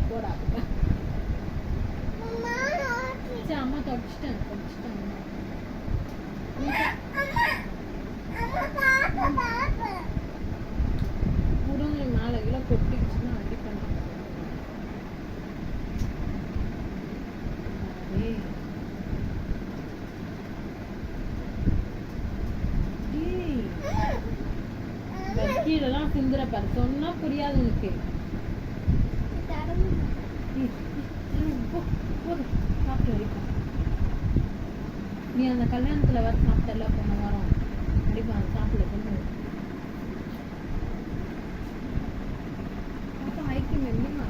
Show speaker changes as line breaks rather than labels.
போடா அம்மா தொடச்சிட்டேன் முருங்கை மேலே கிலோ கொட்டிச்சுன்னா அடி பண்ண கீழெல்லாம் சிந்துற பாரு சொன்னா புரியாது உனக்கு நீ அந்த கல்யாணத்துல வர சாப்பிட்டல போன வாரம் அடிப்பா சாப்பிட பொண்ணு ஐக்கியம் எப்படி